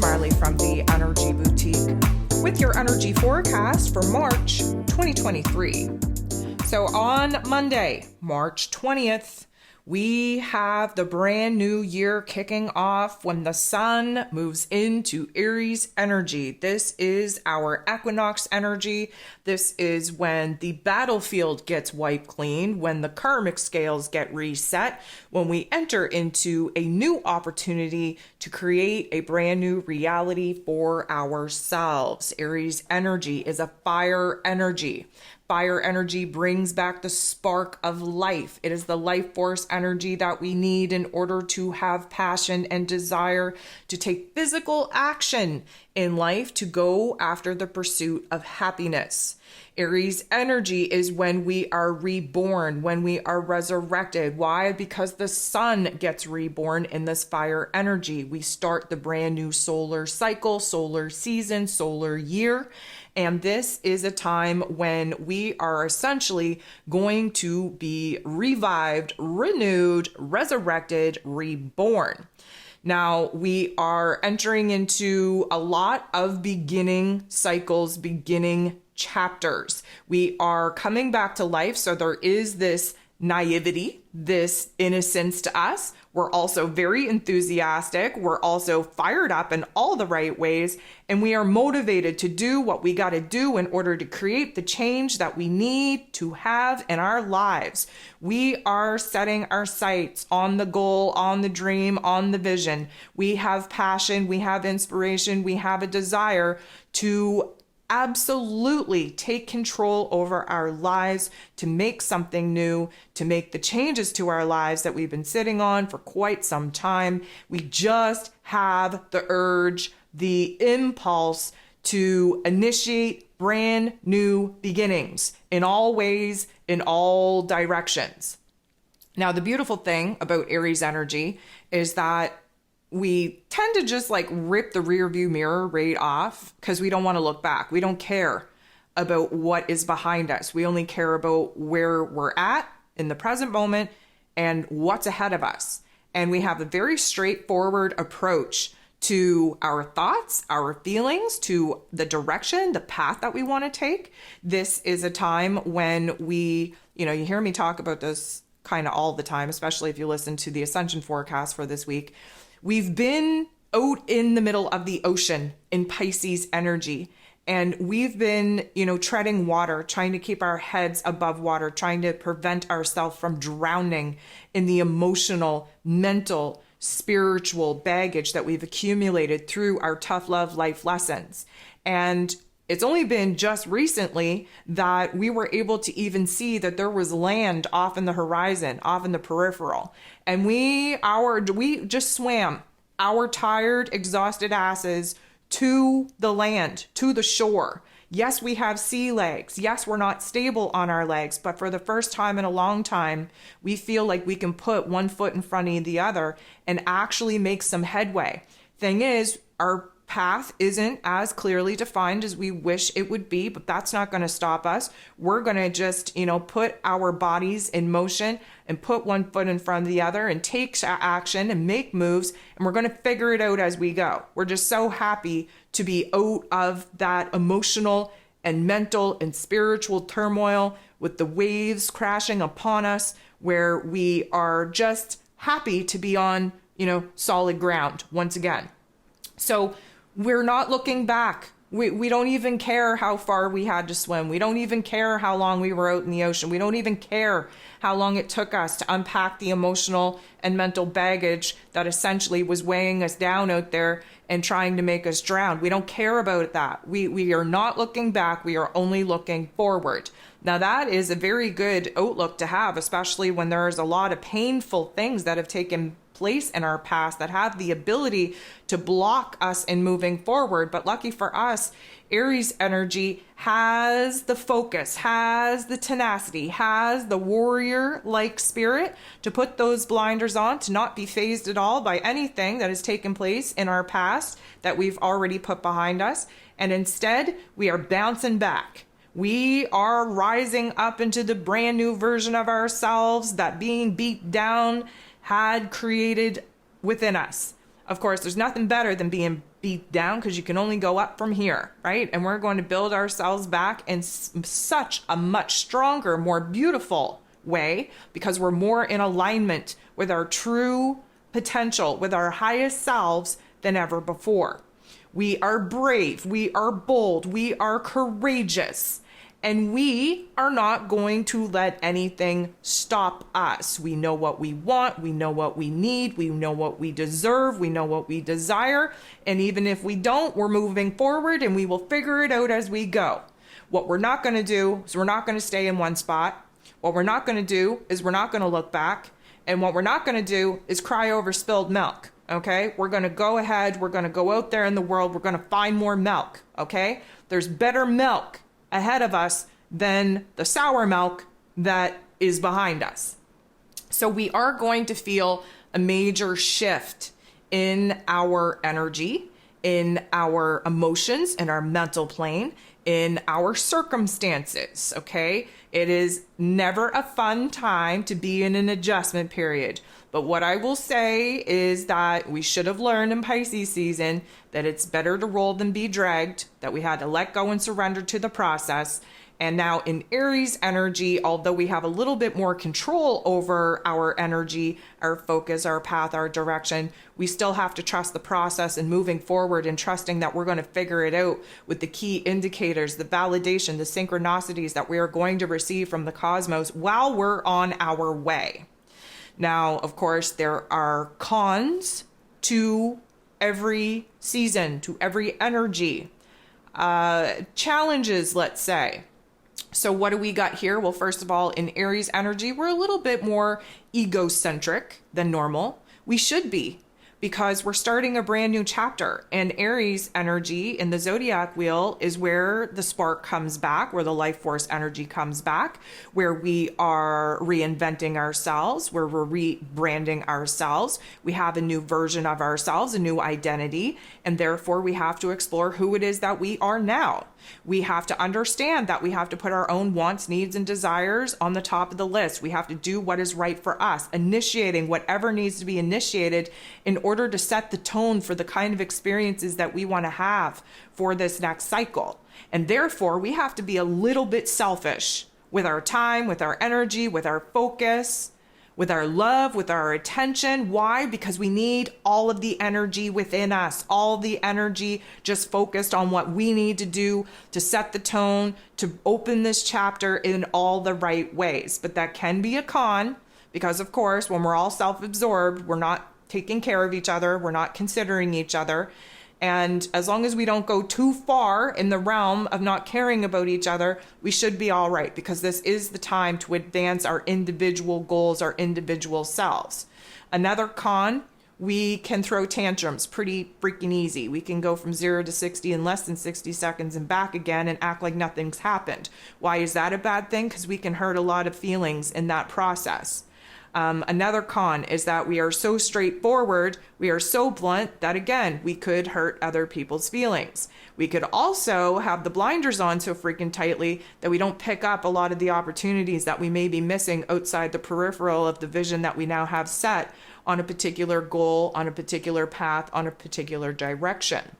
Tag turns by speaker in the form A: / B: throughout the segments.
A: Marley from the Energy Boutique with your energy forecast for March 2023. So on Monday, March 20th, we have the brand new year kicking off when the sun moves into Aries energy. This is our equinox energy. This is when the battlefield gets wiped clean, when the karmic scales get reset, when we enter into a new opportunity to create a brand new reality for ourselves. Aries energy is a fire energy. Fire energy brings back the spark of life. It is the life force energy that we need in order to have passion and desire to take physical action in life, to go after the pursuit of happiness. Aries energy is when we are reborn, when we are resurrected. Why? Because the sun gets reborn in this fire energy. We start the brand new solar cycle, solar season, solar year. And this is a time when we are essentially going to be revived, renewed, resurrected, reborn. Now, we are entering into a lot of beginning cycles, beginning chapters. We are coming back to life. So there is this naivety, this innocence to us. We're also very enthusiastic. We're also fired up in all the right ways. And we are motivated to do what we got to do in order to create the change that we need to have in our lives. We are setting our sights on the goal, on the dream, on the vision. We have passion, we have inspiration, we have a desire to absolutely take control over our lives, to make something new, to make the changes to our lives that we've been sitting on for quite some time. We just have the urge, the impulse to initiate brand new beginnings in all ways, in all directions. Now, the beautiful thing about Aries energy is that we tend to just rip the rear view mirror right off because we don't want to look back. We don't care about what is behind us. We only care about where we're at in the present moment and what's ahead of us. And we have a very straightforward approach to our thoughts, our feelings, to the direction, the path that we want to take. This is a time when we, you hear me talk about this kind of all the time, especially if you listen to the ascension forecast for this week. We've been out in the middle of the ocean in Pisces energy, and we've been, treading water, trying to keep our heads above water, trying to prevent ourselves from drowning in the emotional, mental, spiritual baggage that we've accumulated through our tough love life lessons. And it's only been just recently that we were able to even see that there was land off in the horizon, off in the peripheral. And we just swam our tired, exhausted asses to the land, to the shore. Yes, we have sea legs. Yes, we're not stable on our legs, but for the first time in a long time, we feel like we can put one foot in front of the other and actually make some headway. Thing is, our path isn't as clearly defined as we wish it would be, but that's not going to stop us. We're going to just, put our bodies in motion and put one foot in front of the other and take action and make moves. And we're going to figure it out as we go. We're just so happy to be out of that emotional and mental and spiritual turmoil with the waves crashing upon us, where we are just happy to be on, solid ground once again. So we're not looking back. We don't even care how far we had to swim. We don't even care how long we were out in the ocean. We don't even care how long it took us to unpack the emotional and mental baggage that essentially was weighing us down out there and trying to make us drown. We don't care about that. We are not looking back. We are only looking forward. Now, that is a very good outlook to have, especially when there's a lot of painful things that have taken place in our past that have the ability to block us in moving forward. But lucky for us, Aries energy has the focus, has the tenacity, has the warrior-like spirit to put those blinders on, to not be fazed at all by anything that has taken place in our past that we've already put behind us. And instead, we are bouncing back. We are rising up into the brand new version of ourselves that being beat down had created within us. Of course, there's nothing better than being beat down because you can only go up from here, right? And we're going to build ourselves back in such a much stronger, more beautiful way because we're more in alignment with our true potential, with our highest selves than ever before. We are brave, we are bold, we are courageous, and we are not going to let anything stop us. We know what we want, we know what we need, we know what we deserve, we know what we desire, and even if we don't, we're moving forward and we will figure it out as we go. What we're not going to do is we're not going to stay in one spot. What we're not going to do is we're not going to look back. And what we're not going to do is cry over spilled milk. Okay, we're going to go ahead. We're going to go out there in the world. We're going to find more milk. Okay, there's better milk ahead of us than the sour milk that is behind us. So we are going to feel a major shift in our energy, in our emotions, in our mental plane, in our circumstances. Okay, it is never a fun time to be in an adjustment period. But what I will say is that we should have learned in Pisces season that it's better to roll than be dragged, that we had to let go and surrender to the process. And now in Aries energy, although we have a little bit more control over our energy, our focus, our path, our direction, we still have to trust the process and moving forward and trusting that we're going to figure it out with the key indicators, the validation, the synchronicities that we are going to receive from the cosmos while we're on our way. Now, of course, there are cons to every season, to every energy, challenges, let's say. So what do we got here? Well, first of all, in Aries energy, we're a little bit more egocentric than normal. We should be, because we're starting a brand new chapter, and Aries energy in the zodiac wheel is where the spark comes back, where the life force energy comes back, where we are reinventing ourselves, where we're rebranding ourselves. We have a new version of ourselves, a new identity, and therefore we have to explore who it is that we are now. We have to understand that we have to put our own wants, needs, and desires on the top of the list. We have to do what is right for us, initiating whatever needs to be initiated in order to set the tone for the kind of experiences that we want to have for this next cycle. And therefore, we have to be a little bit selfish with our time, with our energy, with our focus, with our love, with our attention. Why? Because we need all of the energy within us, all the energy just focused on what we need to do to set the tone, to open this chapter in all the right ways. But that can be a con because, of course, when we're all self-absorbed, we're not taking care of each other, we're not considering each other. And as long as we don't go too far in the realm of not caring about each other, we should be all right, because this is the time to advance our individual goals, our individual selves. Another con, we can throw tantrums pretty freaking easy. We can go from 0 to 60 in less than 60 seconds and back again and act like nothing's happened. Why is that a bad thing? Because we can hurt a lot of feelings in that process. Another con is that we are so straightforward, we are so blunt that, again, we could hurt other people's feelings. We could also have the blinders on so freaking tightly that we don't pick up a lot of the opportunities that we may be missing outside the peripheral of the vision that we now have set on a particular goal, on a particular path, on a particular direction.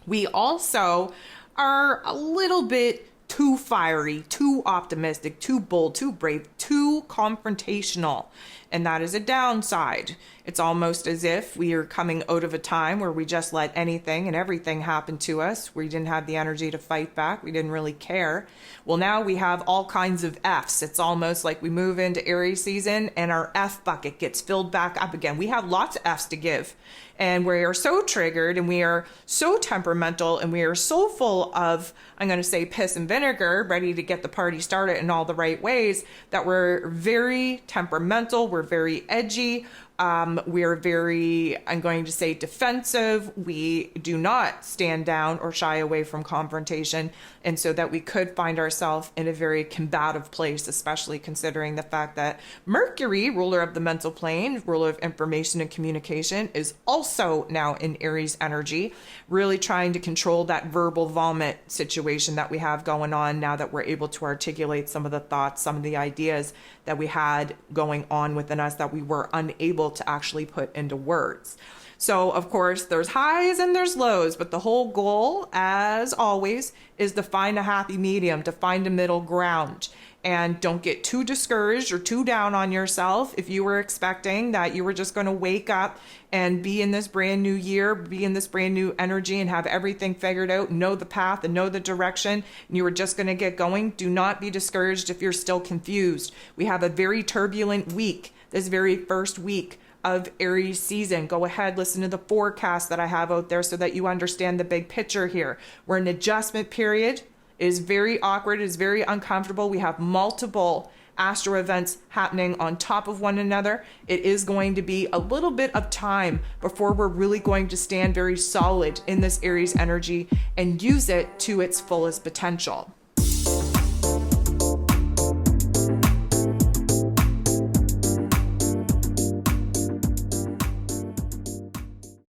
A: We also are a little bit too fiery, too optimistic, too bold, too brave, too confrontational. And that is a downside. It's almost as if we are coming out of a time where we just let anything and everything happen to us. We didn't have the energy to fight back. We didn't really care. Well, now we have all kinds of Fs. It's almost like we move into Aries season and our F bucket gets filled back up again. We have lots of Fs to give. And we are so triggered and we are so temperamental and we are so full of, I'm going to say, piss and vinegar, ready to get the party started in all the right ways, that we're very temperamental, we're very edgy, we're very, I'm going to say, defensive. We do not stand down or shy away from confrontation. And so that we could find ourselves in a very combative place, especially considering the fact that Mercury, ruler of the mental plane, ruler of information and communication, is also now in Aries energy, really trying to control that verbal vomit situation that we have going on now that we're able to articulate some of the thoughts, some of the ideas that we had going on within us that we were unable difficult to actually put into words. So, of course, there's highs and there's lows, but the whole goal, as always, is to find a happy medium, to find a middle ground. And don't get too discouraged or too down on yourself if you were expecting that you were just going to wake up and be in this brand new year, be in this brand new energy and have everything figured out, know the path and know the direction, and you were just going to get going. Do not be discouraged if you're still confused. We have a very turbulent week, this very first week of Aries season. Go ahead, listen to the forecast that I have out there so that you understand the big picture here. We're in an adjustment period. It is very awkward. It is very uncomfortable. We have multiple astro events happening on top of one another. It is going to be a little bit of time before we're really going to stand very solid in this Aries energy and use it to its fullest potential.